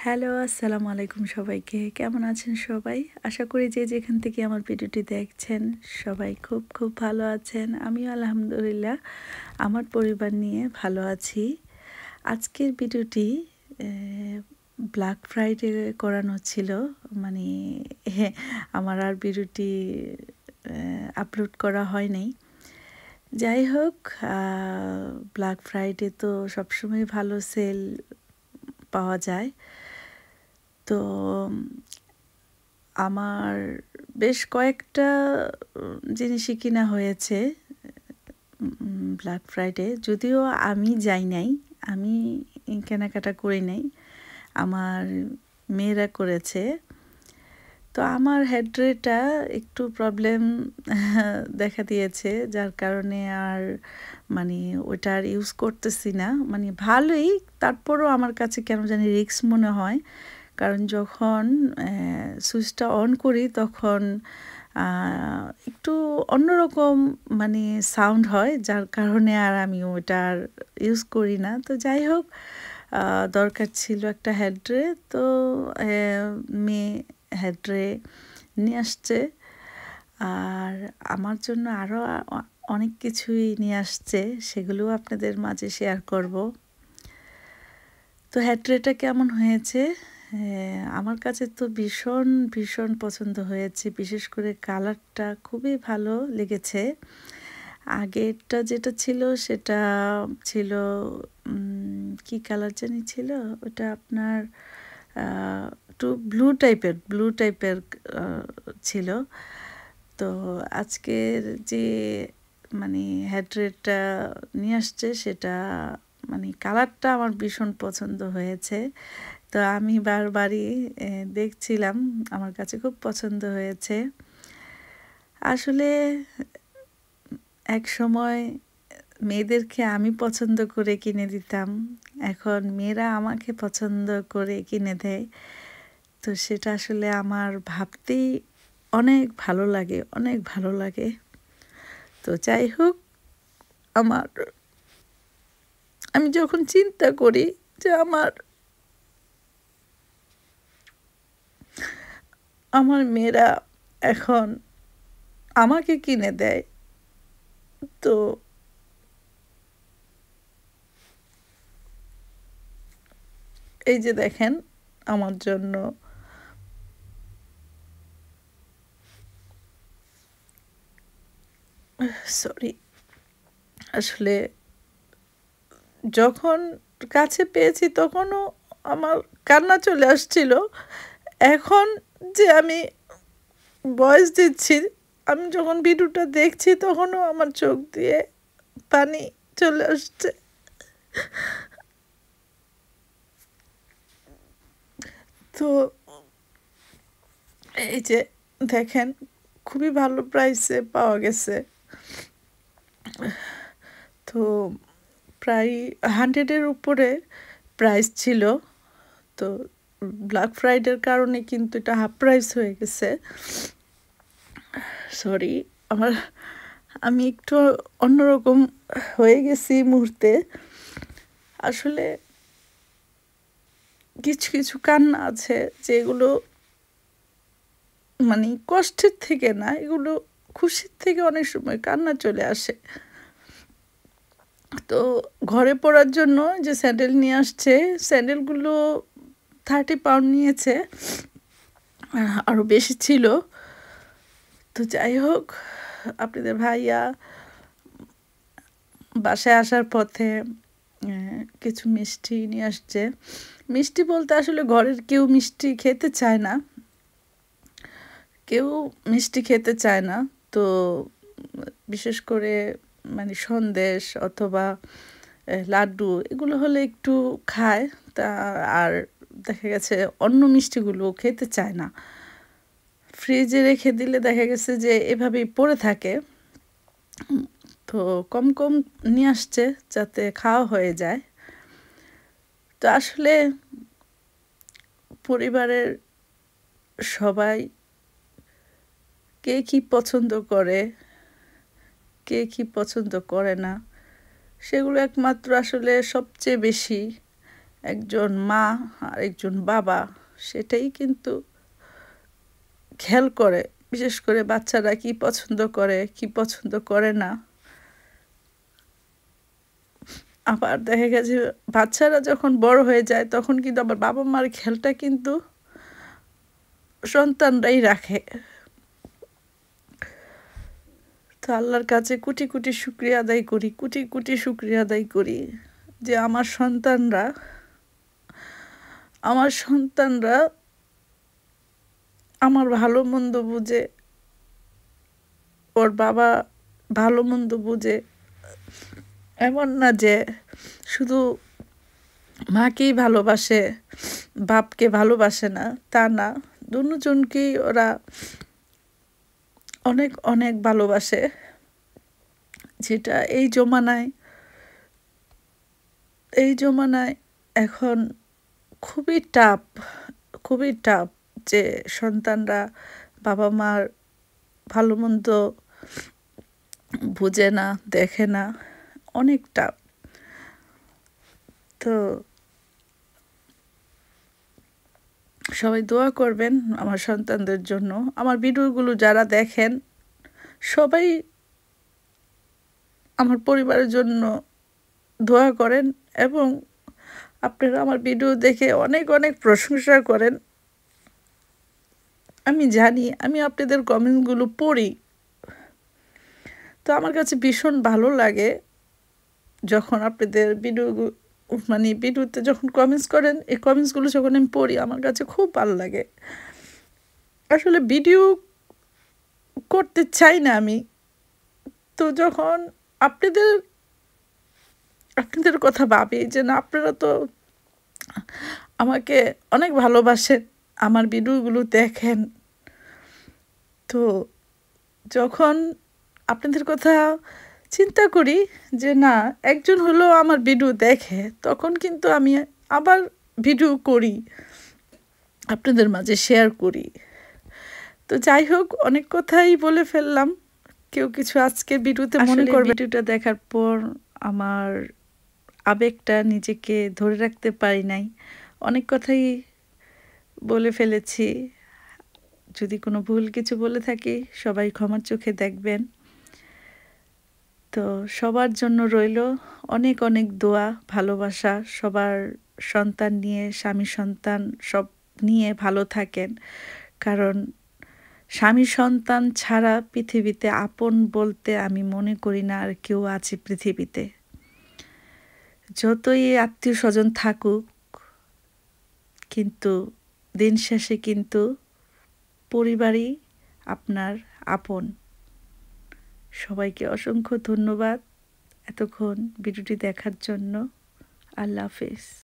Hello, আসসালামু আলাইকুম সবাইকে। কেমন আছেন সবাই? আশা করি যে যেখান থেকে আমার ভিডিওটি দেখছেন সবাই খুব খুব ভালো আছেন। আমিও আলহামদুলিল্লাহ আমার পরিবার নিয়ে ভালো আছি। আজকের ভিডিওটি অ্যা ব্ল্যাক ফ্রাইডে করানো ছিল। মানে হ্যাঁ, আমার আর ভিডিওটি আপলোড করা হয় নাই। যাই হোক, ব্ল্যাক ফ্রাইডে তো সবসময় ভালো সেল পাওয়া যায়। তো আমার বেশ কয়েকটা জিনিসই কিনা হয়েছে ব্ল্যাক ফ্রাইডে। যদিও আমি যাই নাই, আমি কেনাকাটা করি নাই, আমার মেয়েরা করেছে। তো আমার হেডরেটা একটু প্রবলেম দেখা দিয়েছে, যার কারণে আর মানে ওইটা আর ইউজ করতেছি না। মানে ভালোই, তারপরও আমার কাছে কেন জানি রিস্ক মনে হয়। কারণ যখন সুইচটা অন করি তখন একটু অন্যরকম মানে সাউন্ড হয়, যার কারণে আর আমি ওটা আর ইউজ করি না। তো যাই হোক, দরকার ছিল একটা হেডরে, তো মেয়ে হেডরে নিয়ে আসছে। আর আমার জন্য আরও অনেক কিছুই নিয়ে আসছে, সেগুলোও আপনাদের মাঝে শেয়ার করব। তো হেডরেটা কেমন হয়েছে? আমার কাছে তো ভীষণ ভীষণ পছন্দ হয়েছে, বিশেষ করে কালারটা খুবই ভালো লেগেছে। আগেরটা যেটা ছিল সেটা ছিল কি কালার জানি ছিল, ওটা আপনার একটু ব্লু টাইপের ছিল। তো আজকের যে মানে হেডরেটটা নিয়ে আসছে সেটা মানে কালারটা আমার ভীষণ পছন্দ হয়েছে। তো আমি বারবারই দেখছিলাম, আমার কাছে খুব পছন্দ হয়েছে। আসলে একসময় মেয়েদেরকে আমি পছন্দ করে কিনে দিতাম, এখন মেয়েরা আমাকে পছন্দ করে কিনে দেয়। তো সেটা আসলে আমার ভাবতেই অনেক ভালো লাগে, অনেক ভালো লাগে। তো যাই হোক, আমি যখন চিন্তা করি যে আমার মেয়েরা এখন আমাকে কিনে দেয়, তো এই যে দেখেন আমার জন্য সরি, আসলে যখন কাছে পেয়েছি তখনও আমার কান্না চলে আসছিল। এখন যে আমি ভয়েস দিচ্ছি, আমি যখন ভিডিওটা দেখছি তখনও আমার চোখ দিয়ে পানি চলে আসছে। তো এই যে দেখেন, খুবই ভালো প্রাইসে পাওয়া গেছে। তো প্রায় 100-এর উপরে প্রাইস ছিল। তো ব্ল্যাক ফ্রাইডের কারণে কিন্তু এটা হাফ প্রাইস হয়ে গেছে। সরি, আমি একটু অন্যরকম হয়ে গেছি মুহূর্তে। আসলে কিছু কিছু কান্না আছে যেগুলো মানে কষ্টের থেকে না, এগুলো খুশির থেকে অনেক সময় কান্না চলে আসে। তো ঘরে পরার জন্য যে স্যান্ডেল নিয়ে আসছে, স্যান্ডেলগুলো 30 পাউন্ড নিয়েছে, আরও বেশি ছিল। তো যাই হোক, আপনাদের ভাইয়া বাসায় আসার পথে কিছু মিষ্টি নিয়ে আসছে। মিষ্টি বলতে আসলে ঘরের কেউ মিষ্টি খেতে চায় না, কেউ মিষ্টি খেতে চায় না। তো বিশেষ করে মানে সন্দেশ অথবা লাড্ডু এগুলো হলে একটু খায়, তা আর দেখা গেছে অন্য মিষ্টিগুলো খেতে চায় না। ফ্রিজে রেখে দিলে দেখা গেছে যে এভাবেই পড়ে থাকে। তো কম কম নিয়ে আসছে যাতে খাওয়া হয়ে যায়। তো আসলে পরিবারের সবাই কে কী পছন্দ করে, কে কী পছন্দ করে না, সেগুলো একমাত্র আসলে সবচেয়ে বেশি একজন মা আর একজন বাবা সেটাই কিন্তু খেয়াল করে, বিশেষ করে বাচ্চারা কি পছন্দ করে কি পছন্দ করে না। আবার দেখা গেছে বাচ্চারা যখন বড় হয়ে যায় তখন কিন্তু আবার বাবা মার খেয়ালটা কিন্তু সন্তানরাই রাখে। তো আল্লাহর কাছে কোটি কোটি শুকরিয়া আদায় করি, কোটি কোটি শুকরিয়া আদায় করি যে আমার সন্তানরা আমার ভালো মন্দ বুঝে, ওর বাবা ভালো মন্দ বুঝে। এমন না যে শুধু মাকেই ভালোবাসে বাপকে ভালোবাসে না, তা না, দুজনকেই ওরা অনেক অনেক ভালোবাসে। যেটা এই জমানায় এখন খুবই টাফ যে সন্তানরা বাবা মার ভালো মন্দ বুঝে না, দেখে না, অনেক টাফ। তো সবাই দোয়া করবেন আমার সন্তানদের জন্য। আমার ভিডিওগুলো যারা দেখেন সবাই আমার পরিবারের জন্য দোয়া করেন এবং আপনারা আমার ভিডিও দেখে অনেক অনেক প্রশংসা করেন। আমি জানি, আমি আপনাদের কমেন্টগুলো পড়ি, তো আমার কাছে ভীষণ ভালো লাগে যখন আপনাদের ভিডিওতে যখন কমেন্টস করেন, এই কমেন্টসগুলো যখন আমি পড়ি আমার কাছে খুব ভালো লাগে। আসলে ভিডিও করতে চাই না আমি, তো যখন আপনাদের কথা ভাবি যে না, আপনারা তো আমাকে অনেক ভালোবাসেন, আমার ভিডিওগুলো দেখেন, তো যখন আপনাদের কথা চিন্তা করি যে না, একজন হলেও আমার ভিডিও দেখে, তখন কিন্তু আমি আবার ভিডিও করি, আপনাদের মাঝে শেয়ার করি। তো যাই হোক, অনেক কথাই বলে ফেললাম। কেউ কিছু আজকে ভিডিওতে মনে করবে। ভিডিওটা দেখার পর আমার আবেগটা নিজেকে ধরে রাখতে পারি নাই, অনেক কথাই বলে ফেলেছি। যদি কোনো ভুল কিছু বলে থাকি সবাই ক্ষমার চোখে দেখবেন। তো সবার জন্য রইল অনেক অনেক দোয়া, ভালোবাসা। সবার সন্তান নিয়ে, স্বামী সন্তান সব নিয়ে ভালো থাকেন, কারণ স্বামী সন্তান ছাড়া পৃথিবীতে আপন বলতে আমি মনে করি না আর কেউ আছে পৃথিবীতে। যতই আত্মীয় স্বজন থাকুক, কিন্তু দিন শেষে কিন্তু পরিবারই আপনার আপন। সবাইকে অসংখ্য ধন্যবাদ এতক্ষণ ভিডিওটি দেখার জন্য। আল্লাহ হাফেজ।